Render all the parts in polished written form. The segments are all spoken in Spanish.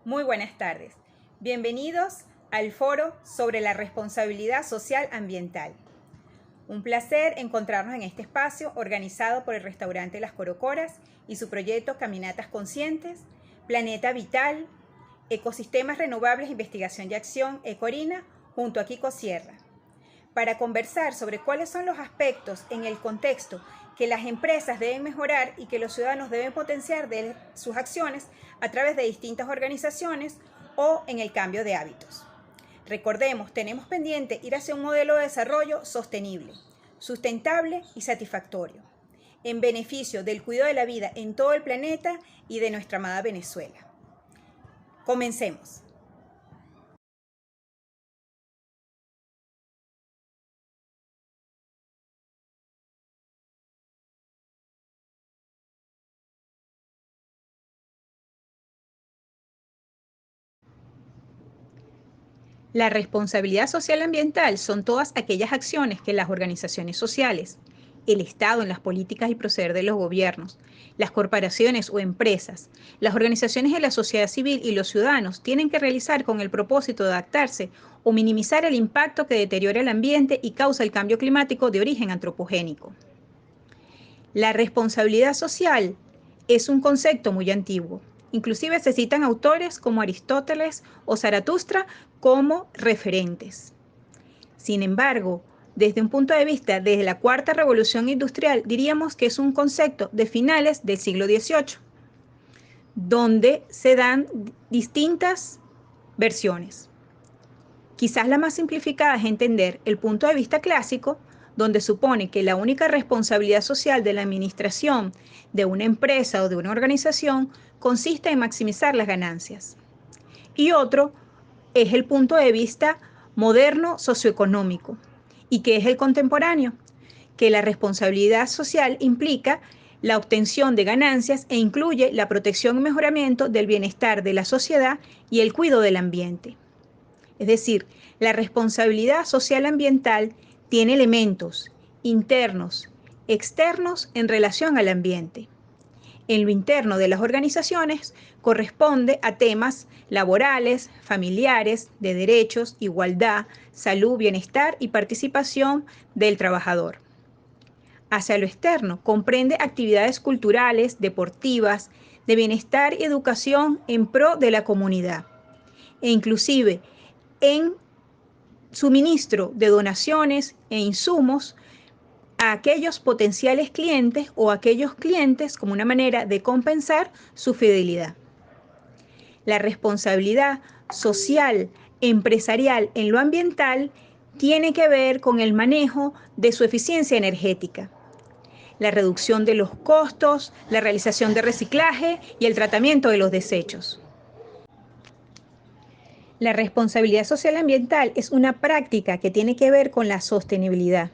Muy buenas tardes. Bienvenidos al foro sobre la responsabilidad social ambiental. Un placer encontrarnos en este espacio organizado por el restaurante Las Corocoras y su proyecto Caminatas Conscientes, Planeta Vital, Ecosistemas Renovables, Investigación y Acción, Ecorina, junto a Kiko Sierra, para conversar sobre cuáles son los aspectos en el contexto que las empresas deben mejorar y que los ciudadanos deben potenciar de sus acciones a través de distintas organizaciones o en el cambio de hábitos. Recordemos, tenemos pendiente ir hacia un modelo de desarrollo sostenible, sustentable y satisfactorio, en beneficio del cuidado de la vida en todo el planeta y de nuestra amada Venezuela. Comencemos. La responsabilidad social ambiental son todas aquellas acciones que las organizaciones sociales, el Estado en las políticas y proceder de los gobiernos, las corporaciones o empresas, las organizaciones de la sociedad civil y los ciudadanos tienen que realizar con el propósito de adaptarse o minimizar el impacto que deteriora el ambiente y causa el cambio climático de origen antropogénico. La responsabilidad social es un concepto muy antiguo. Inclusive se citan autores como Aristóteles o Zaratustra como referentes. Sin embargo, desde un punto de vista, desde la cuarta revolución industrial, diríamos que es un concepto de finales del siglo XVIII, donde se dan distintas versiones. Quizás la más simplificada es entender el punto de vista clásico, donde supone que la única responsabilidad social de la administración de una empresa o de una organización consiste en maximizar las ganancias. Y otro es el punto de vista moderno socioeconómico, y que es el contemporáneo, que la responsabilidad social implica la obtención de ganancias e incluye la protección y mejoramiento del bienestar de la sociedad y el cuidado del ambiente. Es decir, la responsabilidad social ambiental tiene elementos internos, externos en relación al ambiente. En lo interno de las organizaciones corresponde a temas laborales, familiares, de derechos, igualdad, salud, bienestar y participación del trabajador. Hacia lo externo comprende actividades culturales, deportivas, de bienestar y educación en pro de la comunidad, e inclusive en suministro de donaciones e insumos a aquellos potenciales clientes o aquellos clientes como una manera de compensar su fidelidad. La responsabilidad social, empresarial en lo ambiental tiene que ver con el manejo de su eficiencia energética, la reducción de los costos, la realización de reciclaje y el tratamiento de los desechos. La responsabilidad social ambiental es una práctica que tiene que ver con la sostenibilidad,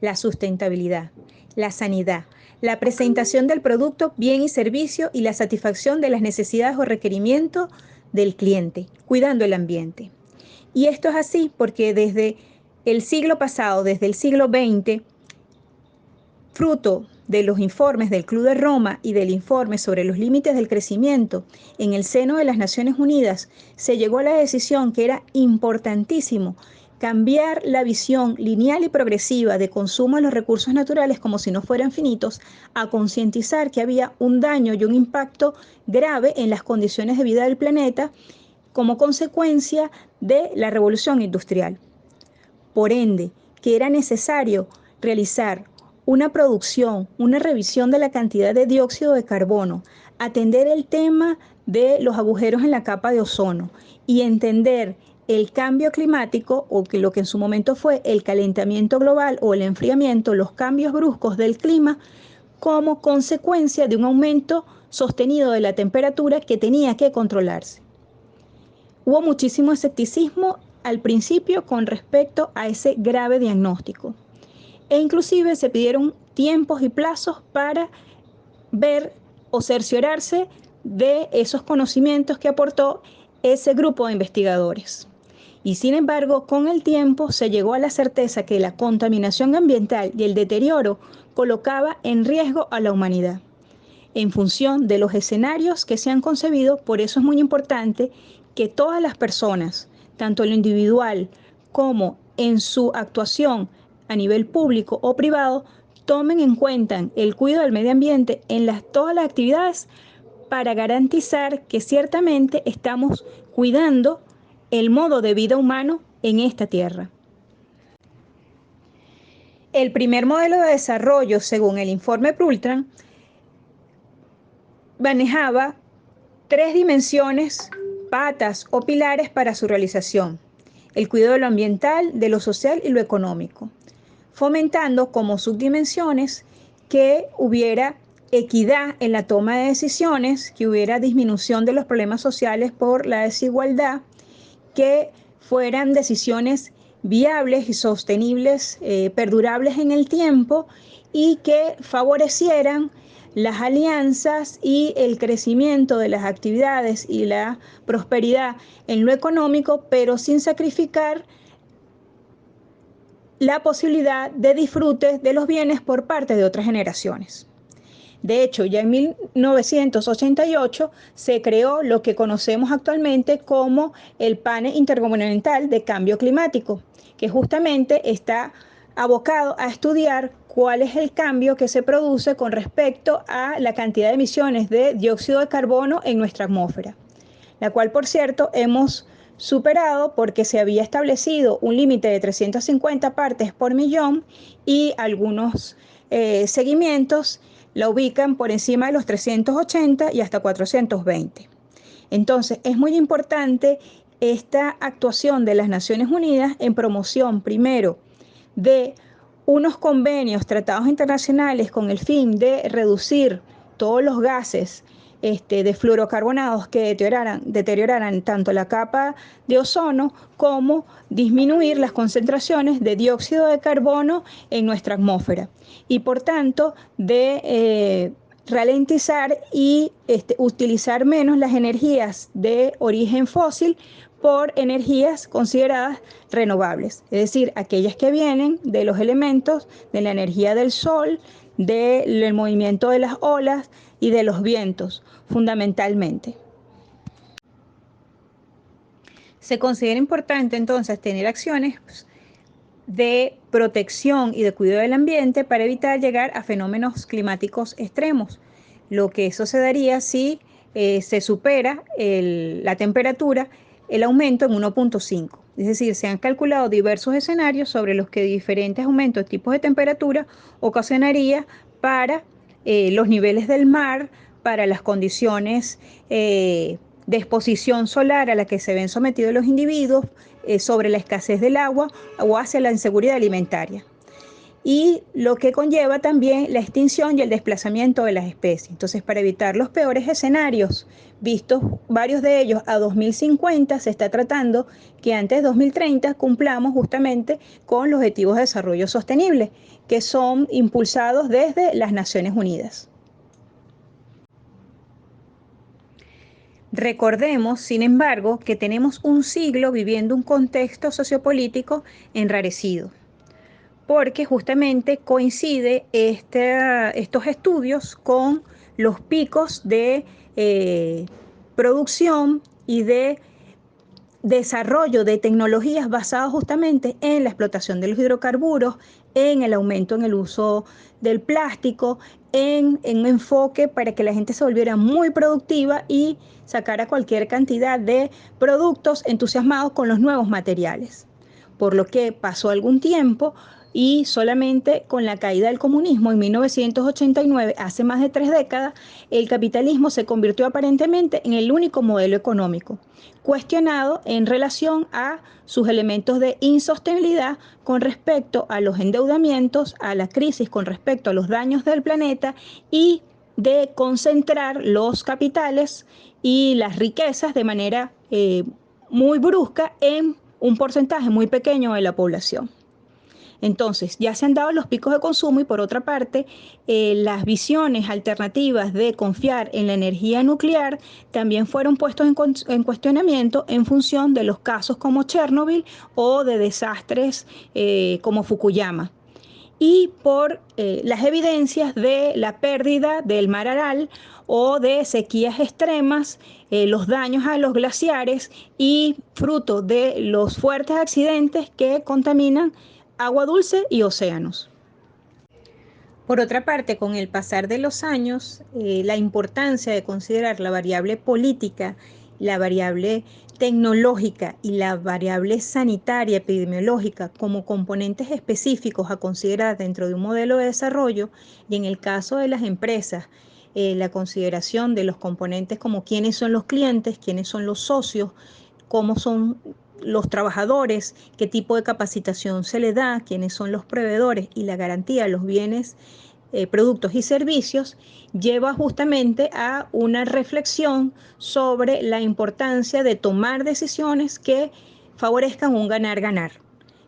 la sustentabilidad, la sanidad, la presentación del producto, bien y servicio y la satisfacción de las necesidades o requerimientos del cliente, cuidando el ambiente. Y esto es así porque desde el siglo pasado, desde el siglo XX, fruto de los informes del Club de Roma y del informe sobre los límites del crecimiento en el seno de las Naciones Unidas, se llegó a la decisión que era importantísimo cambiar la visión lineal y progresiva de consumo de los recursos naturales como si no fueran finitos, a concientizar que había un daño y un impacto grave en las condiciones de vida del planeta como consecuencia de la revolución industrial. Por ende, que era necesario realizar una producción, una revisión de la cantidad de dióxido de carbono, atender el tema de los agujeros en la capa de ozono y entender el cambio climático, o que lo que en su momento fue el calentamiento global o el enfriamiento, los cambios bruscos del clima, como consecuencia de un aumento sostenido de la temperatura que tenía que controlarse. Hubo muchísimo escepticismo al principio con respecto a ese grave diagnóstico. E inclusive se pidieron tiempos y plazos para ver o cerciorarse de esos conocimientos que aportó ese grupo de investigadores. Y sin embargo, con el tiempo se llegó a la certeza que la contaminación ambiental y el deterioro colocaba en riesgo a la humanidad. en función de los escenarios que se han concebido. Por eso es muy importante que todas las personas, tanto en lo individual como en su actuación a nivel público o privado, tomen en cuenta el cuidado del medio ambiente en todas las actividades para garantizar que ciertamente estamos cuidando el modo de vida humano en esta tierra. El primer modelo de desarrollo, según el informe Brundtland, manejaba 3 dimensiones, patas o pilares para su realización: el cuidado de lo ambiental, de lo social y lo económico, fomentando como subdimensiones que hubiera equidad en la toma de decisiones, que hubiera disminución de los problemas sociales por la desigualdad, que fueran decisiones viables y sostenibles, perdurables en el tiempo, y que favorecieran las alianzas y el crecimiento de las actividades y la prosperidad en lo económico, pero sin sacrificar la posibilidad de disfrute de los bienes por parte de otras generaciones. De hecho, ya en 1988 se creó lo que conocemos actualmente como el Panel Intergubernamental de Cambio Climático, que justamente está abocado a estudiar cuál es el cambio que se produce con respecto a la cantidad de emisiones de dióxido de carbono en nuestra atmósfera, la cual, por cierto, hemos superado porque se había establecido un límite de 350 partes por millón y algunos seguimientos la ubican por encima de los 380 y hasta 420. Entonces, es muy importante esta actuación de las Naciones Unidas en promoción, primero, de unos convenios, tratados internacionales con el fin de reducir todos los gases de fluorocarbonados que deterioraran tanto la capa de ozono como disminuir las concentraciones de dióxido de carbono en nuestra atmósfera, y por tanto de ralentizar y utilizar menos las energías de origen fósil por energías consideradas renovables, es decir, aquellas que vienen de los elementos de la energía del sol, del movimiento de las olas y de los vientos, fundamentalmente. Se considera importante entonces tener acciones de protección y de cuidado del ambiente para evitar llegar a fenómenos climáticos extremos, lo que eso se daría si se supera la temperatura, el aumento en 1.5. Es decir, se han calculado diversos escenarios sobre los que diferentes aumentos de tipos de temperatura ocasionaría para los niveles del mar, para las condiciones de exposición solar a la que se ven sometidos los individuos, sobre la escasez del agua o hacia la inseguridad alimentaria, y lo que conlleva también la extinción y el desplazamiento de las especies. Entonces, para evitar los peores escenarios, vistos varios de ellos a 2050, se está tratando que antes de 2030 cumplamos justamente con los Objetivos de Desarrollo Sostenible, que son impulsados desde las Naciones Unidas. Recordemos, sin embargo, que tenemos un siglo viviendo un contexto sociopolítico enrarecido, porque justamente coincide estos estudios con los picos de producción y de desarrollo de tecnologías basadas justamente en la explotación de los hidrocarburos, en el aumento en el uso del plástico, en un enfoque para que la gente se volviera muy productiva y sacara cualquier cantidad de productos entusiasmados con los nuevos materiales. Por lo que pasó algún tiempo y solamente con la caída del comunismo en 1989, hace más de 3 décadas, el capitalismo se convirtió aparentemente en el único modelo económico, cuestionado en relación a sus elementos de insostenibilidad con respecto a los endeudamientos, a la crisis con respecto a los daños del planeta y de concentrar los capitales y las riquezas de manera muy brusca en un porcentaje muy pequeño de la población. Entonces, ya se han dado los picos de consumo y por otra parte, las visiones alternativas de confiar en la energía nuclear también fueron puestos en cuestionamiento en función de los casos como Chernobyl o de desastres como Fukuyama. y por las evidencias de la pérdida del mar Aral o de sequías extremas, los daños a los glaciares y fruto de los fuertes accidentes que contaminan agua dulce y océanos. Por otra parte, con el pasar de los años, la importancia de considerar la variable política, la variable tecnológica y la variable sanitaria epidemiológica como componentes específicos a considerar dentro de un modelo de desarrollo, y en el caso de las empresas, la consideración de los componentes como quiénes son los clientes, quiénes son los socios, cómo son los trabajadores, qué tipo de capacitación se le da, quiénes son los proveedores y la garantía de los bienes, productos y servicios, lleva justamente a una reflexión sobre la importancia de tomar decisiones que favorezcan un ganar-ganar.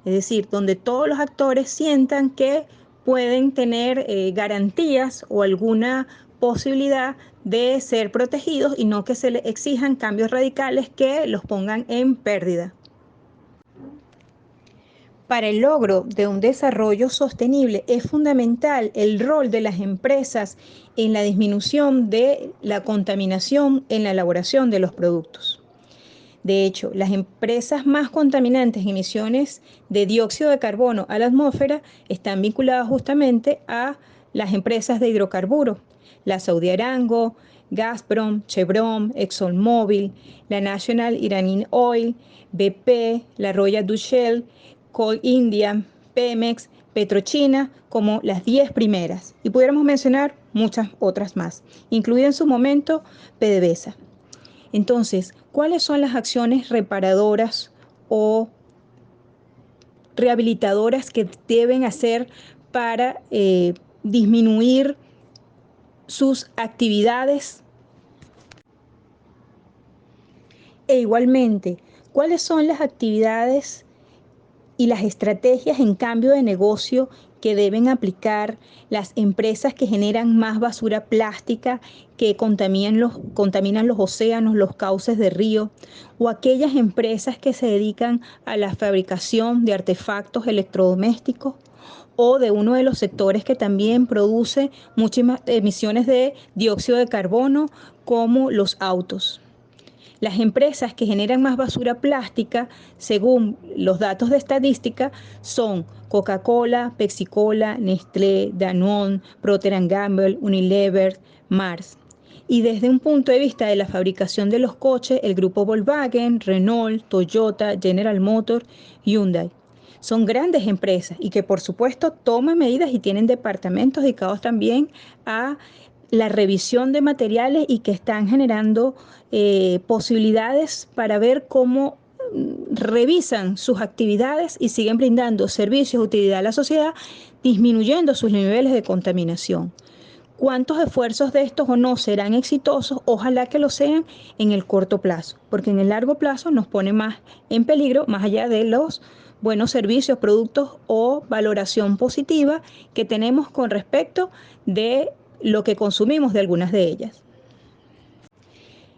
Es decir, donde todos los actores sientan que pueden tener garantías o alguna posibilidad de ser protegidos y no que se les exijan cambios radicales que los pongan en pérdida. Para el logro de un desarrollo sostenible es fundamental el rol de las empresas en la disminución de la contaminación en la elaboración de los productos. De hecho, las empresas más contaminantes en emisiones de dióxido de carbono a la atmósfera están vinculadas justamente a las empresas de hidrocarburos, la Saudi Aramco, Gazprom, Chevron, ExxonMobil, la National Iranian Oil, BP, la Royal Dutch Shell, Coal India, Pemex, Petrochina, como las 10 primeras. Y pudiéramos mencionar muchas otras más, incluida en su momento PDVSA. Entonces, ¿cuáles son las acciones reparadoras o rehabilitadoras que deben hacer para disminuir sus actividades? E igualmente, ¿cuáles son las actividades y las estrategias en cambio de negocio que deben aplicar las empresas que generan más basura plástica, que contaminan los océanos, los cauces de río, o aquellas empresas que se dedican a la fabricación de artefactos electrodomésticos, o de uno de los sectores que también produce muchas emisiones de dióxido de carbono, como los autos? Las empresas que generan más basura plástica, según los datos de estadística, son Coca-Cola, Pepsi-Cola, Nestlé, Danone, Procter & Gamble, Unilever, Mars. Y desde un punto de vista de la fabricación de los coches, el grupo Volkswagen, Renault, Toyota, General Motors, Hyundai. Son grandes empresas y que por supuesto toman medidas y tienen departamentos dedicados también a la revisión de materiales y que están generando posibilidades para ver cómo revisan sus actividades y siguen brindando servicios de utilidad a la sociedad, disminuyendo sus niveles de contaminación. ¿Cuántos esfuerzos de estos o no serán exitosos? Ojalá que lo sean en el corto plazo, porque en el largo plazo nos pone más en peligro, más allá de los buenos servicios, productos o valoración positiva que tenemos con respecto de lo que consumimos de algunas de ellas.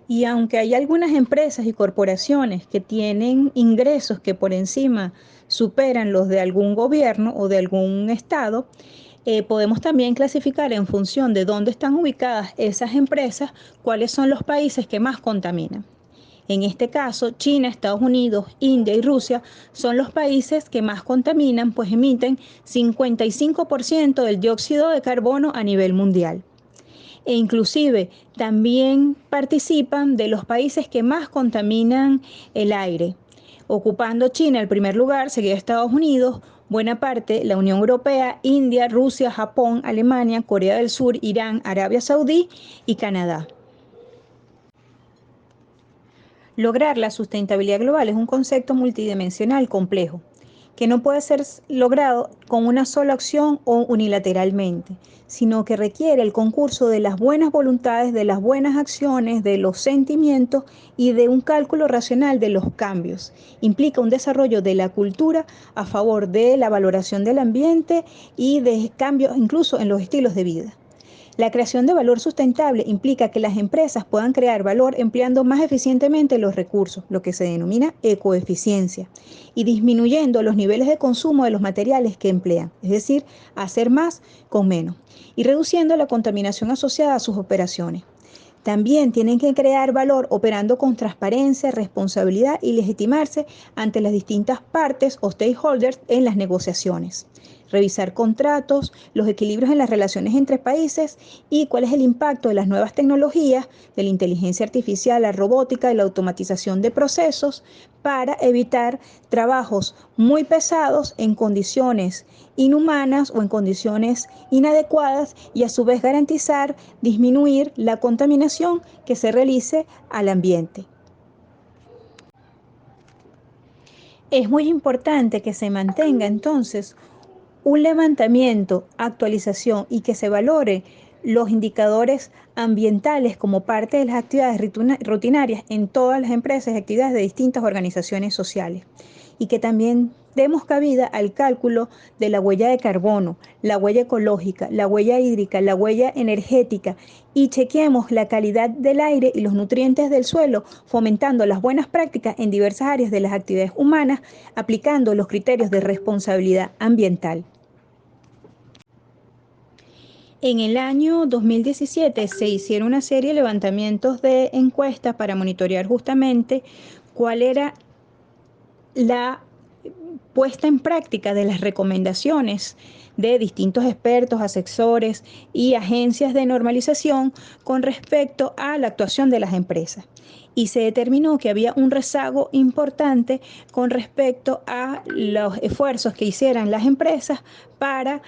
Y aunque hay algunas empresas y corporaciones que tienen ingresos que por encima superan los de algún gobierno o de algún estado, podemos también clasificar en función de dónde están ubicadas esas empresas, cuáles son los países que más contaminan. En este caso, China, Estados Unidos, India y Rusia son los países que más contaminan, pues emiten 55% del dióxido de carbono a nivel mundial. E inclusive también participan de los países que más contaminan el aire, ocupando China el primer lugar, seguido de Estados Unidos, buena parte la Unión Europea, India, Rusia, Japón, Alemania, Corea del Sur, Irán, Arabia Saudí y Canadá. Lograr la sustentabilidad global es un concepto multidimensional complejo, que no puede ser logrado con una sola acción o unilateralmente, sino que requiere el concurso de las buenas voluntades, de las buenas acciones, de los sentimientos y de un cálculo racional de los cambios. Implica un desarrollo de la cultura a favor de la valoración del ambiente y de cambios incluso en los estilos de vida. La creación de valor sustentable implica que las empresas puedan crear valor empleando más eficientemente los recursos, lo que se denomina ecoeficiencia, y disminuyendo los niveles de consumo de los materiales que emplean, es decir, hacer más con menos, y reduciendo la contaminación asociada a sus operaciones. También tienen que crear valor operando con transparencia, responsabilidad y legitimarse ante las distintas partes o stakeholders en las negociaciones. Revisar contratos, los equilibrios en las relaciones entre países y cuál es el impacto de las nuevas tecnologías, de la inteligencia artificial, la robótica y la automatización de procesos para evitar trabajos muy pesados en condiciones inhumanas o en condiciones inadecuadas y a su vez garantizar disminuir la contaminación que se realice al ambiente. Es muy importante que se mantenga entonces un levantamiento, actualización y que se valore los indicadores ambientales como parte de las actividades rutinarias en todas las empresas y actividades de distintas organizaciones sociales. Y que también demos cabida al cálculo de la huella de carbono, la huella ecológica, la huella hídrica, la huella energética y chequeemos la calidad del aire y los nutrientes del suelo, fomentando las buenas prácticas en diversas áreas de las actividades humanas, aplicando los criterios de responsabilidad ambiental. En el año 2017 se hicieron una serie de levantamientos de encuestas para monitorear justamente cuál era la puesta en práctica de las recomendaciones de distintos expertos, asesores y agencias de normalización con respecto a la actuación de las empresas. Y se determinó que había un rezago importante con respecto a los esfuerzos que hicieran las empresas para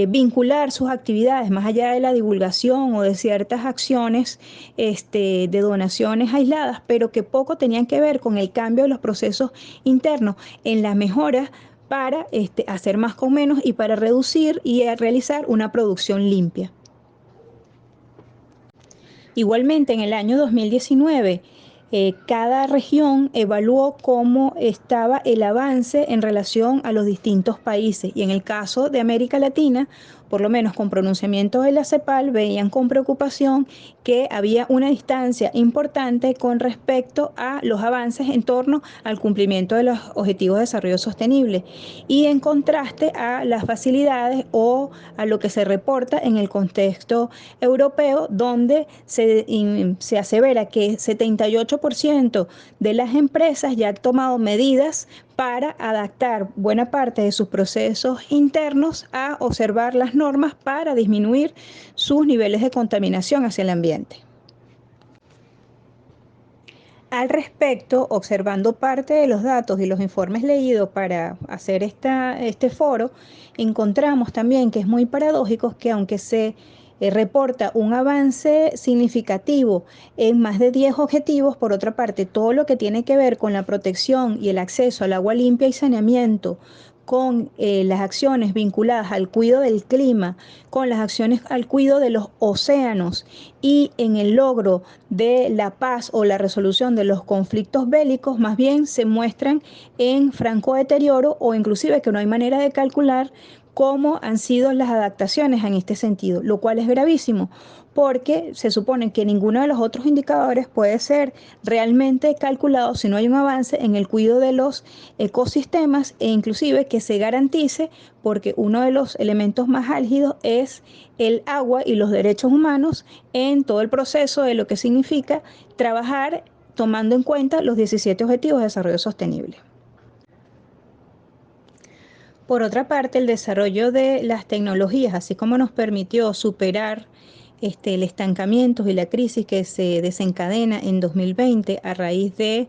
vincular sus actividades más allá de la divulgación o de ciertas acciones de donaciones aisladas, pero que poco tenían que ver con el cambio de los procesos internos en las mejoras para hacer más con menos y para reducir y realizar una producción limpia. Igualmente, en el año 2019, cada región evaluó cómo estaba el avance en relación a los distintos países y en el caso de América Latina, por lo menos con pronunciamiento de la CEPAL, veían con preocupación que había una distancia importante con respecto a los avances en torno al cumplimiento de los Objetivos de Desarrollo Sostenible y en contraste a las facilidades o a lo que se reporta en el contexto europeo, donde se asevera que 78% de las empresas ya han tomado medidas para adaptar buena parte de sus procesos internos a observar las normas para disminuir sus niveles de contaminación hacia el ambiente. Al respecto, observando parte de los datos y los informes leídos para hacer este foro, encontramos también que es muy paradójico que aunque se reporta un avance significativo en más de 10 objetivos, por otra parte, todo lo que tiene que ver con la protección y el acceso al agua limpia y saneamiento, con las acciones vinculadas al cuidado del clima, con las acciones al cuidado de los océanos y en el logro de la paz o la resolución de los conflictos bélicos, más bien se muestran en franco deterioro o inclusive que no hay manera de calcular cómo han sido las adaptaciones en este sentido, lo cual es gravísimo porque se supone que ninguno de los otros indicadores puede ser realmente calculado si no hay un avance en el cuidado de los ecosistemas e inclusive que se garantice, porque uno de los elementos más álgidos es el agua y los derechos humanos en todo el proceso de lo que significa trabajar tomando en cuenta los 17 Objetivos de Desarrollo Sostenible. Por otra parte, el desarrollo de las tecnologías, así como nos permitió superar el estancamiento y la crisis que se desencadena en 2020 a raíz de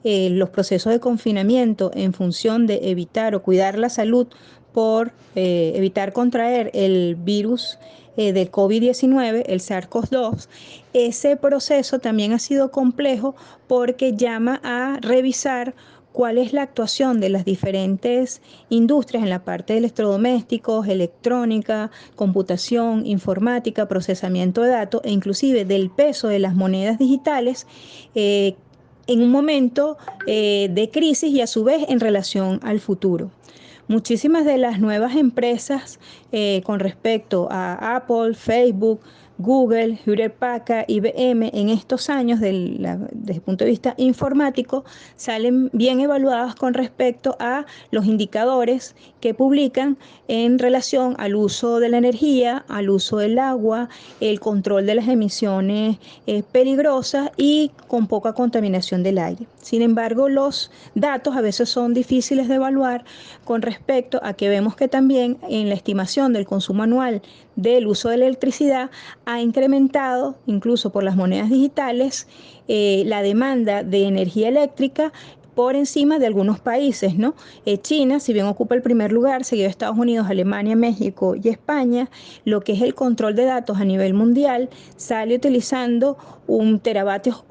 los procesos de confinamiento en función de evitar o cuidar la salud por evitar contraer el virus del COVID-19, el SARS-CoV-2, ese proceso también ha sido complejo porque llama a revisar cuál es la actuación de las diferentes industrias en la parte de electrodomésticos, electrónica, computación, informática, procesamiento de datos e inclusive del peso de las monedas digitales en un momento de crisis y a su vez en relación al futuro. Muchísimas de las nuevas empresas con respecto a Apple, Facebook, Google, Hewlett Packard, IBM, en estos años, desde el punto de vista informático, salen bien evaluadas con respecto a los indicadores que publican en relación al uso de la energía, al uso del agua, el control de las emisiones peligrosas y con poca contaminación del aire. Sin embargo, los datos a veces son difíciles de evaluar con respecto a que vemos que también en la estimación del consumo anual del uso de la electricidad ha incrementado, incluso por las monedas digitales, la demanda de energía eléctrica por encima de algunos países, ¿no? China, si bien ocupa el primer lugar, seguido de Estados Unidos, Alemania, México y España, lo que es el control de datos a nivel mundial, sale utilizando 1 TWh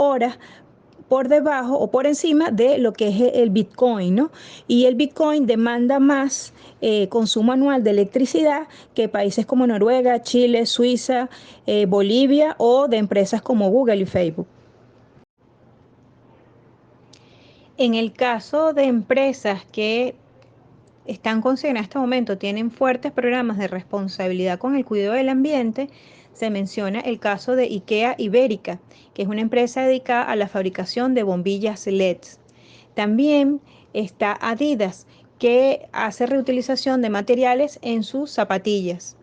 por debajo o por encima de lo que es el Bitcoin, ¿no? Y el Bitcoin demanda más consumo anual de electricidad que países como Noruega, Chile, Suiza, Bolivia o de empresas como Google y Facebook. En el caso de empresas que están consideradas en este momento, tienen fuertes programas de responsabilidad con el cuidado del ambiente, se menciona el caso de IKEA Ibérica, que es una empresa dedicada a la fabricación de bombillas LEDs. También está Adidas, que hace reutilización de materiales en sus zapatillas.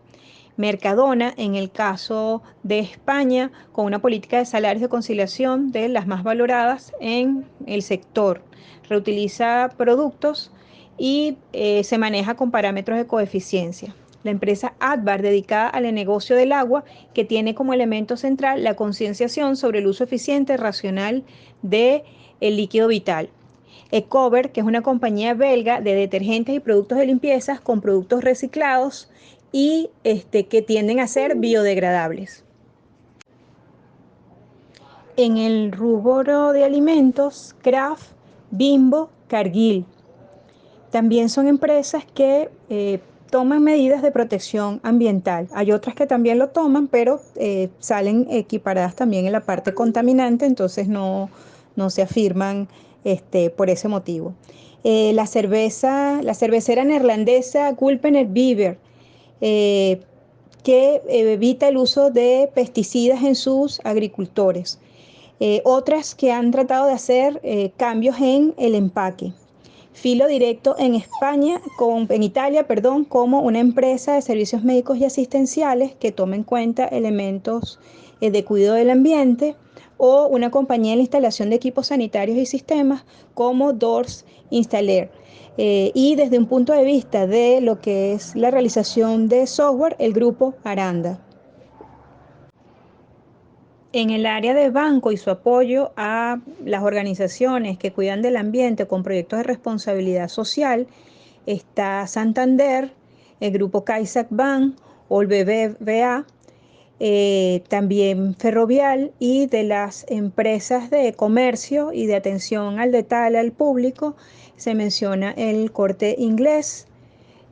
Mercadona, en el caso de España, con una política de salarios de conciliación de las más valoradas en el sector. Reutiliza productos y se maneja con parámetros de coeficiencia. La empresa Advar, dedicada al negocio del agua, que tiene como elemento central la concienciación sobre el uso eficiente y racional del líquido vital. Ecover, que es una compañía belga de detergentes y productos de limpieza con productos reciclados y que tienden a ser biodegradables. En el rubro de alimentos, Kraft, Bimbo, Cargill. También son empresas que toman medidas de protección ambiental. Hay otras que también lo toman, pero salen equiparadas también en la parte contaminante, entonces no se afirman por ese motivo. La cervecera neerlandesa Gulpener Bever, que evita el uso de pesticidas en sus agricultores. Otras que han tratado de hacer cambios en el empaque. Filo Directo en España, en Italia, como una empresa de servicios médicos y asistenciales que toma en cuenta elementos de cuidado del ambiente, o una compañía de instalación de equipos sanitarios y sistemas como Doors Installer. Y desde un punto de vista de lo que es la realización de software, el grupo Aranda. En el área de banco y su apoyo a las organizaciones que cuidan del ambiente con proyectos de responsabilidad social, está Santander, el grupo CaixaBank o el BBVA, también Ferrovial, y de las empresas de comercio y de atención al detalle al público se menciona el Corte Inglés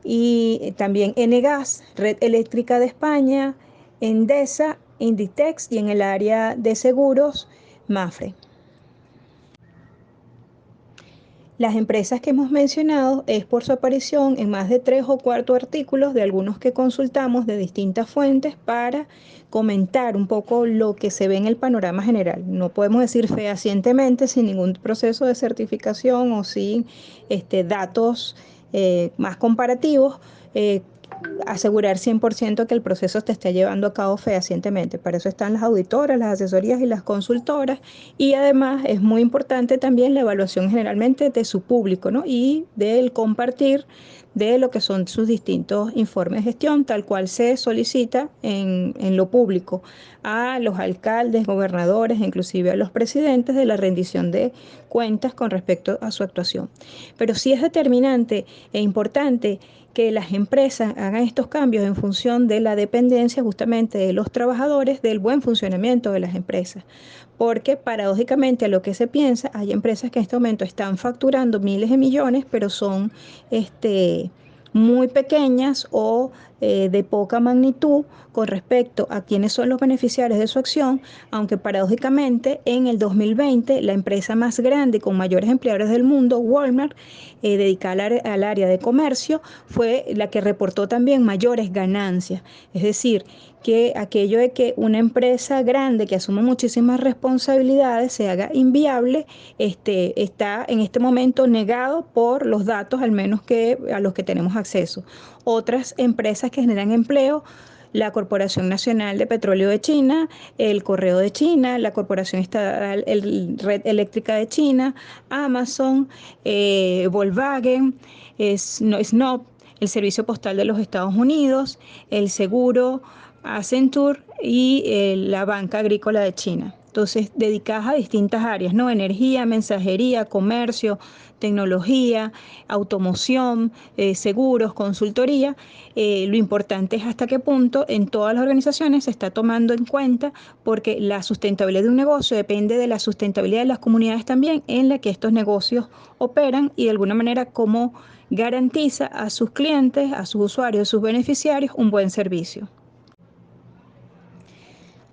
y también Enagás, Red Eléctrica de España, Endesa, Inditex, y en el área de seguros, Mafre. Las empresas que hemos mencionado es por su aparición en más de 3 o 4 artículos de algunos que consultamos de distintas fuentes para comentar un poco lo que se ve en el panorama general. No podemos decir fehacientemente sin ningún proceso de certificación o sin datos más comparativos, asegurar 100% que el proceso se esté llevando a cabo fehacientemente. Para eso están las auditoras, las asesorías y las consultoras, y además es muy importante también la evaluación generalmente de su público, ¿no? Y del compartir de lo que son sus distintos informes de gestión, tal cual se solicita en lo público a los alcaldes, gobernadores, inclusive a los presidentes, de la rendición de cuentas con respecto a su actuación. Pero sí es determinante e importante que las empresas hagan estos cambios en función de la dependencia justamente de los trabajadores, del buen funcionamiento de las empresas. Porque paradójicamente a lo que se piensa, hay empresas que en este momento están facturando miles de millones, pero son muy pequeñas o de poca magnitud con respecto a quiénes son los beneficiarios de su acción, aunque paradójicamente en el 2020 la empresa más grande con mayores empleadores del mundo, Walmart, dedicada al área de comercio, fue la que reportó también mayores ganancias. Es decir, que aquello de que una empresa grande que asume muchísimas responsabilidades se haga inviable, está en este momento negado por los datos, al menos que a los que tenemos acceso. Otras empresas que generan empleo, la Corporación Nacional de Petróleo de China, el Correo de China, la Corporación Estatal, Red Eléctrica de China, Amazon, Volkswagen, Snoop, el Servicio Postal de los Estados Unidos, el Seguro, Accenture y la Banca Agrícola de China. Entonces, dedicadas a distintas áreas, ¿no? Energía, mensajería, comercio, tecnología, automoción, seguros, consultoría. Lo importante es hasta qué punto en todas las organizaciones se está tomando en cuenta, porque la sustentabilidad de un negocio depende de la sustentabilidad de las comunidades también en la que estos negocios operan y de alguna manera cómo garantiza a sus clientes, a sus usuarios, a sus beneficiarios un buen servicio.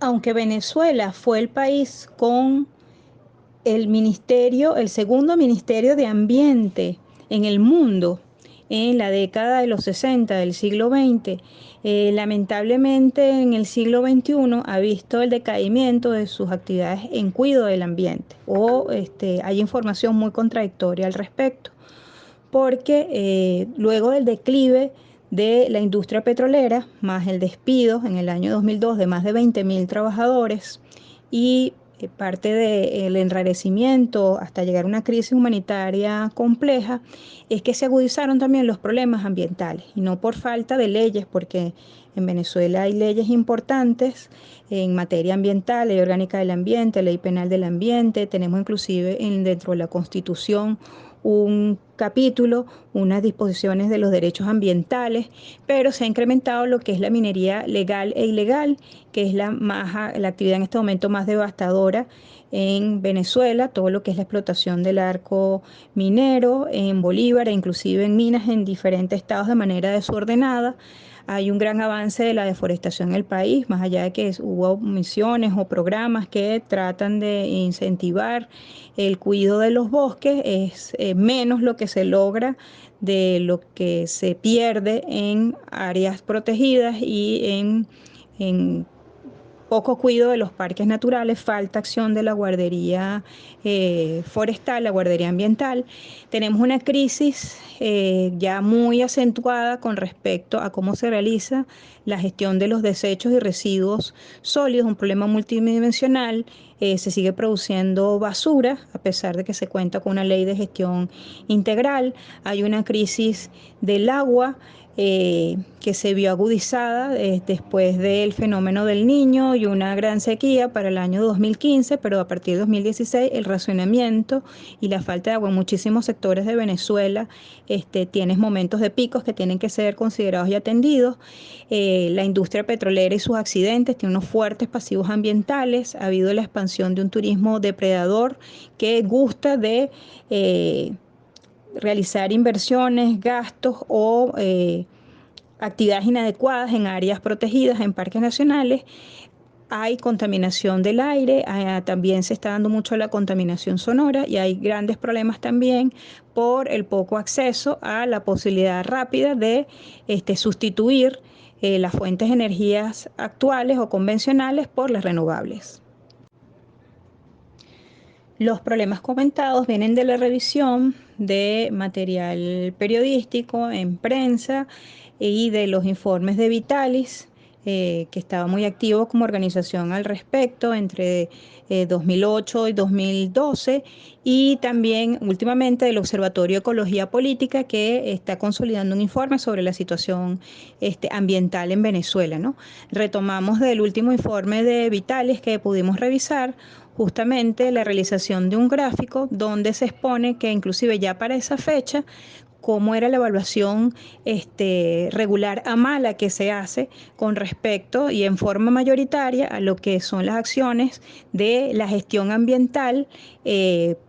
Aunque Venezuela fue el país con el segundo ministerio de Ambiente en el mundo en la década de los 60 del siglo XX, lamentablemente en el siglo XXI ha visto el decaimiento de sus actividades en cuidado del ambiente, hay información muy contradictoria al respecto, porque luego del declive de la industria petrolera, más el despido en el año 2002 de más de 20.000 trabajadores y parte del enrarecimiento hasta llegar a una crisis humanitaria compleja, es que se agudizaron también los problemas ambientales, y no por falta de leyes, porque en Venezuela hay leyes importantes en materia ambiental, ley orgánica del ambiente, ley penal del ambiente, tenemos inclusive dentro de la Constitución un capítulo, unas disposiciones de los derechos ambientales, pero se ha incrementado lo que es la minería legal e ilegal, que es la actividad en este momento más devastadora en Venezuela, todo lo que es la explotación del arco minero en Bolívar e inclusive en minas en diferentes estados de manera desordenada. Hay un gran avance de la deforestación en el país, más allá de que hubo misiones o programas que tratan de incentivar el cuidado de los bosques, es menos lo que se logra de lo que se pierde en áreas protegidas y en poco cuidado de los parques naturales, falta acción de la guardería forestal, la guardería ambiental. Tenemos una crisis ya muy acentuada con respecto a cómo se realiza la gestión de los desechos y residuos sólidos, un problema multidimensional. Se sigue produciendo basura, a pesar de que se cuenta con una ley de gestión integral. Hay una crisis del agua, que se vio agudizada después del fenómeno del Niño y una gran sequía para el año 2015, pero a partir de 2016 el racionamiento y la falta de agua en muchísimos sectores de Venezuela tiene momentos de picos que tienen que ser considerados y atendidos. La industria petrolera y sus accidentes tienen unos fuertes pasivos ambientales. Ha habido la expansión de un turismo depredador que gusta de realizar inversiones, gastos o actividades inadecuadas en áreas protegidas, en parques nacionales. Hay contaminación del aire, también se está dando mucho la contaminación sonora y hay grandes problemas también por el poco acceso a la posibilidad rápida de sustituir las fuentes de energías actuales o convencionales por las renovables. Los problemas comentados vienen de la revisión de material periodístico en prensa y de los informes de Vitalis, que estaba muy activo como organización al respecto entre 2008 y 2012, y también últimamente del Observatorio de Ecología Política, que está consolidando un informe sobre la situación ambiental en Venezuela, ¿no? Retomamos del último informe de Vitalis que pudimos revisar justamente la realización de un gráfico donde se expone que inclusive ya para esa fecha cómo era la evaluación regular a mala que se hace con respecto y en forma mayoritaria a lo que son las acciones de la gestión ambiental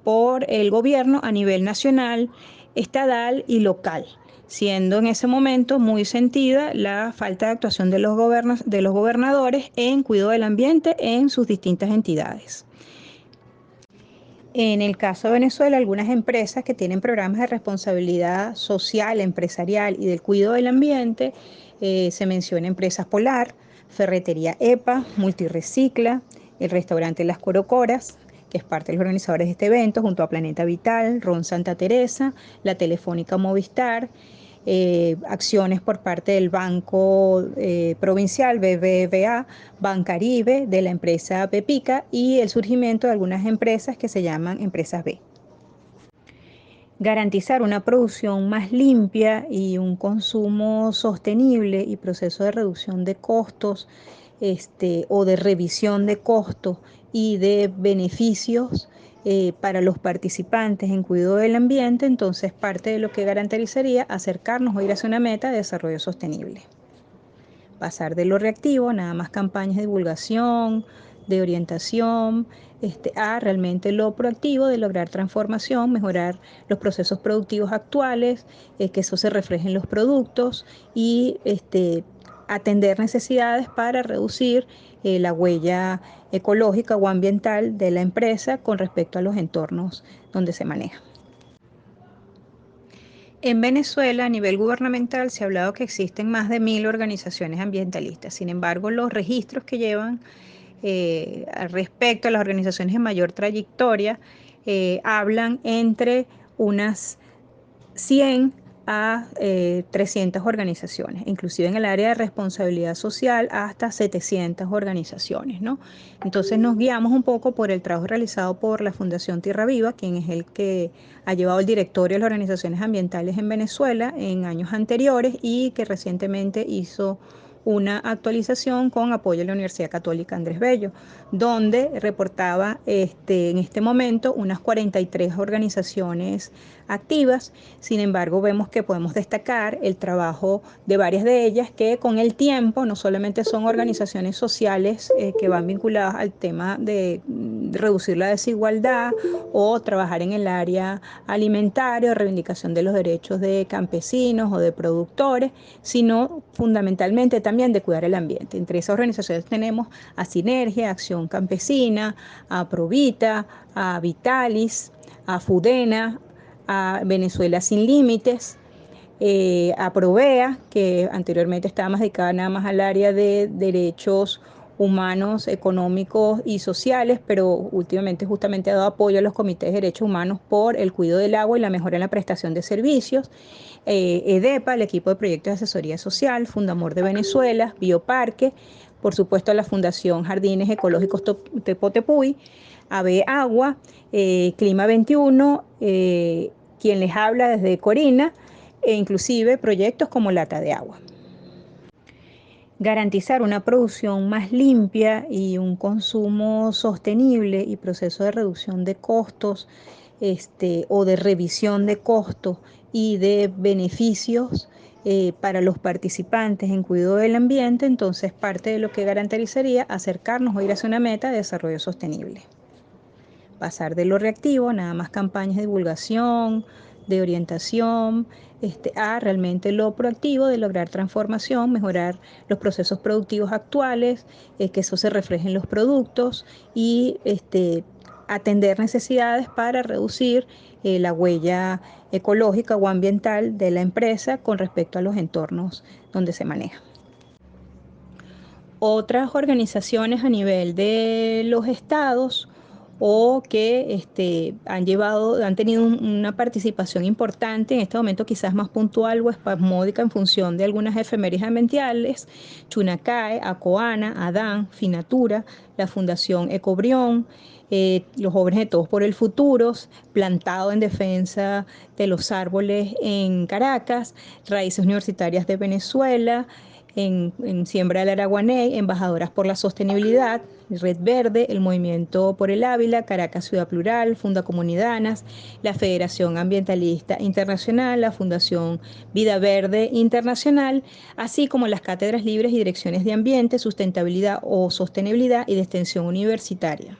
por el gobierno a nivel nacional, estatal y local. siendo en ese momento muy sentida la falta de actuación de los gobernadores en cuidado del ambiente en sus distintas entidades. En el caso de Venezuela, algunas empresas que tienen programas de responsabilidad social, empresarial y del cuidado del ambiente, se menciona Empresas Polar, Ferretería EPA, Multirecicla, el restaurante Las Corocoras, que es parte de los organizadores de este evento, junto a Planeta Vital, Ron Santa Teresa, la Telefónica Movistar, acciones por parte del Banco Provincial, BBVA, Bancaribe, de la empresa Pepica y el surgimiento de algunas empresas que se llaman empresas B. Garantizar una producción más limpia y un consumo sostenible y proceso de reducción de costos o de revisión de costos y de beneficios para los participantes en cuidado del ambiente, entonces parte de lo que garantizaría acercarnos o ir hacia una meta de desarrollo sostenible. Pasar de lo reactivo, nada más campañas de divulgación, de orientación, a realmente lo proactivo de lograr transformación, mejorar los procesos productivos actuales, que eso se refleje en los productos y atender necesidades para reducir la huella ecológica o ambiental de la empresa con respecto a los entornos donde se maneja. En Venezuela, a nivel gubernamental, se ha hablado que existen más de 1000 organizaciones ambientalistas. Sin embargo, los registros que llevan respecto a las organizaciones de mayor trayectoria hablan entre unas 100 a 300 organizaciones, inclusive en el área de responsabilidad social hasta 700 organizaciones, ¿no? Entonces nos guiamos un poco por el trabajo realizado por la Fundación Tierra Viva, quien es el que ha llevado el directorio de las organizaciones ambientales en Venezuela en años anteriores y que recientemente hizo una actualización con apoyo de la Universidad Católica Andrés Bello, donde reportaba en este momento unas 43 organizaciones activas. Sin embargo, vemos que podemos destacar el trabajo de varias de ellas que con el tiempo no solamente son organizaciones sociales que van vinculadas al tema de reducir la desigualdad o trabajar en el área alimentaria, reivindicación de los derechos de campesinos o de productores, sino fundamentalmente también de cuidar el ambiente. Entre esas organizaciones tenemos a Sinergia, Acción Campesina, a Provita, a Vitalis, a Fudena, a Venezuela Sin Límites, a Provea, que anteriormente estaba más dedicada nada más al área de derechos humanos, económicos y sociales, pero últimamente justamente ha dado apoyo a los comités de derechos humanos por el cuidado del agua y la mejora en la prestación de servicios. EDEPA, el equipo de proyectos de asesoría social, Fundamor de Venezuela, Bioparque, por supuesto la Fundación Jardines Ecológicos Tepotepuy, AVE Agua, Clima 21, quien les habla desde Corina, e inclusive proyectos como Lata de Agua. Garantizar una producción más limpia y un consumo sostenible y proceso de reducción de costos o de revisión de costos y de beneficios para los participantes en cuidado del ambiente, entonces parte de lo que garantizaría acercarnos o ir hacia una meta de desarrollo sostenible. Pasar de lo reactivo, nada más campañas de divulgación, de orientación, a realmente lo proactivo de lograr transformación, mejorar los procesos productivos actuales, que eso se refleje en los productos y atender necesidades para reducir la huella ecológica o ambiental de la empresa con respecto a los entornos donde se maneja. Otras organizaciones a nivel de los estados o que han tenido una participación importante, en este momento quizás más puntual o espasmódica en función de algunas efemérides ambientales: Chunacae, Acoana, Adán, Finatura, la Fundación Ecobrión, los jóvenes de Todos por el Futuro, Plantado en defensa de los árboles en Caracas, Raíces Universitarias de Venezuela, en Siembra del Araguaney, Embajadoras por la Sostenibilidad, Red Verde, el Movimiento por el Ávila, Caracas Ciudad Plural, Funda Comunidades, la Federación Ambientalista Internacional, la Fundación Vida Verde Internacional, así como las cátedras libres y direcciones de ambiente, sustentabilidad o sostenibilidad y de extensión universitaria.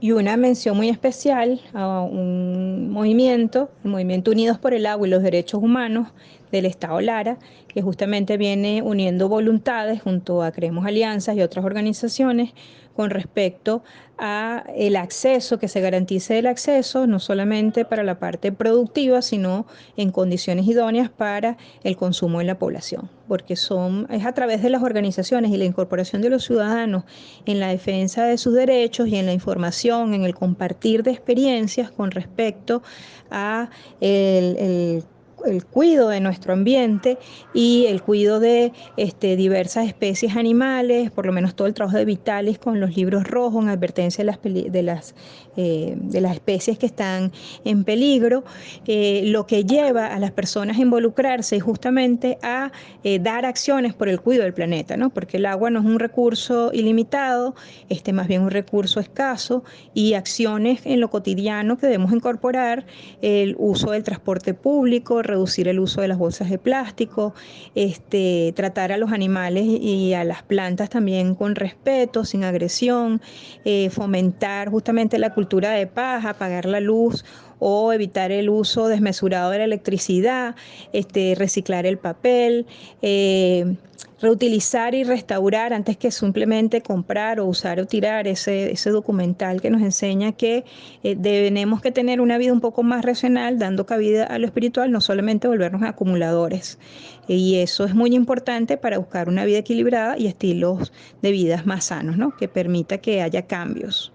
Y una mención muy especial a un movimiento, el Movimiento Unidos por el Agua y los Derechos Humanos del Estado Lara, que justamente viene uniendo voluntades junto a Creemos Alianzas y otras organizaciones con respecto a el acceso, que se garantice el acceso no solamente para la parte productiva, sino en condiciones idóneas para el consumo de la población, porque es a través de las organizaciones y la incorporación de los ciudadanos en la defensa de sus derechos y en la información, en el compartir de experiencias con respecto a el cuidado de nuestro ambiente y el cuidado de diversas especies animales, por lo menos todo el trabajo de Vitalis con los libros rojos en advertencia de las especies que están en peligro, lo que lleva a las personas a involucrarse justamente a dar acciones por el cuidado del planeta, ¿no? Porque el agua no es un recurso ilimitado, más bien un recurso escaso, y acciones en lo cotidiano que debemos incorporar: el uso del transporte público, reducir el uso de las bolsas de plástico, tratar a los animales y a las plantas también con respeto, sin agresión, fomentar justamente la cultura de paz, apagar la luz o evitar el uso desmesurado de la electricidad, reciclar el papel, reutilizar y restaurar antes que simplemente comprar o usar o tirar ese documental que nos enseña que tenemos que tener una vida un poco más racional, dando cabida a lo espiritual, no solamente volvernos acumuladores. Y eso es muy importante para buscar una vida equilibrada y estilos de vida más sanos, ¿no? Que permita que haya cambios.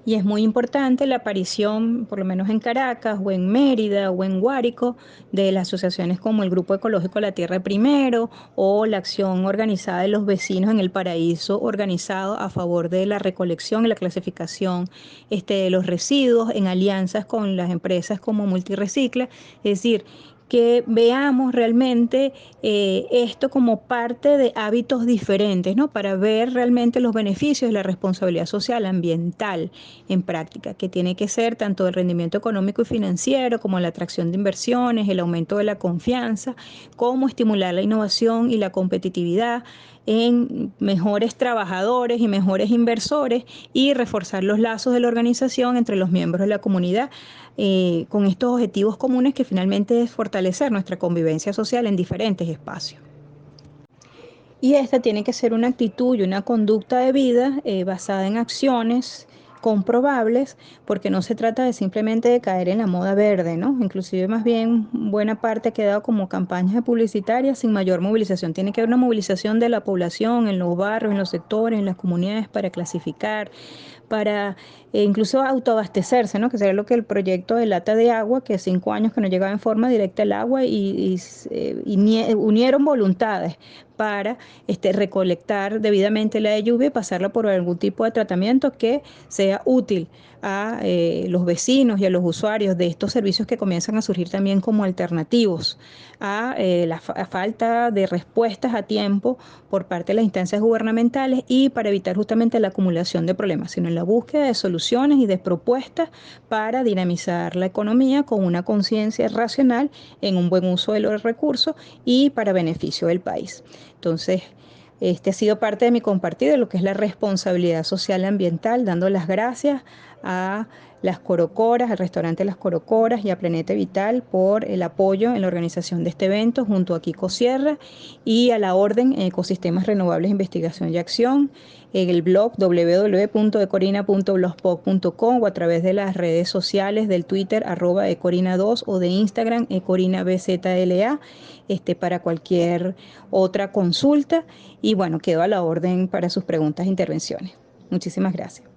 Y es muy importante la aparición, por lo menos en Caracas o en Mérida o en Guárico, de las asociaciones como el Grupo Ecológico La Tierra Primero o la acción organizada de los vecinos en El Paraíso, organizado a favor de la recolección y la clasificación de los residuos en alianzas con las empresas como Multirecicla. Es decir, que veamos realmente esto como parte de hábitos diferentes, ¿no? Para ver realmente los beneficios de la responsabilidad social ambiental en práctica, que tiene que ser tanto el rendimiento económico y financiero, como la atracción de inversiones, el aumento de la confianza, como estimular la innovación y la competitividad en mejores trabajadores y mejores inversores, y reforzar los lazos de la organización entre los miembros de la comunidad, con estos objetivos comunes, que finalmente es fortalecer nuestra convivencia social en diferentes espacios. Y esta tiene que ser una actitud y una conducta de vida basada en acciones comprobables, porque no se trata de simplemente de caer en la moda verde, ¿no? Inclusive más bien buena parte ha quedado como campañas publicitarias sin mayor movilización. Tiene que haber una movilización de la población en los barrios, en los sectores, en las comunidades, para clasificar, para incluso autoabastecerse, ¿no? Que sería lo que el proyecto de Lata de Agua, que 5 años que no llegaba en forma directa el agua, y unieron voluntades para recolectar debidamente la de lluvia y pasarla por algún tipo de tratamiento que sea útil a los vecinos y a los usuarios de estos servicios, que comienzan a surgir también como alternativos a a falta de respuestas a tiempo por parte de las instancias gubernamentales, y para evitar justamente la acumulación de problemas, sino en la búsqueda de soluciones y de propuestas para dinamizar la economía con una conciencia racional en un buen uso de los recursos y para beneficio del país. Entonces, este ha sido parte de mi compartir de lo que es la responsabilidad social y ambiental, dando las gracias a Las Corocoras, al restaurante Las Corocoras y a Planeta Vital por el apoyo en la organización de este evento, junto a Kiko Sierra, y a la Orden Ecosistemas Renovables, Investigación y Acción, en el blog www.ecorina.blogspot.com, o a través de las redes sociales del Twitter @ecorina2 o de Instagram ecorinabzla, para cualquier otra consulta. Y bueno, quedo a la orden para sus preguntas e intervenciones. Muchísimas gracias.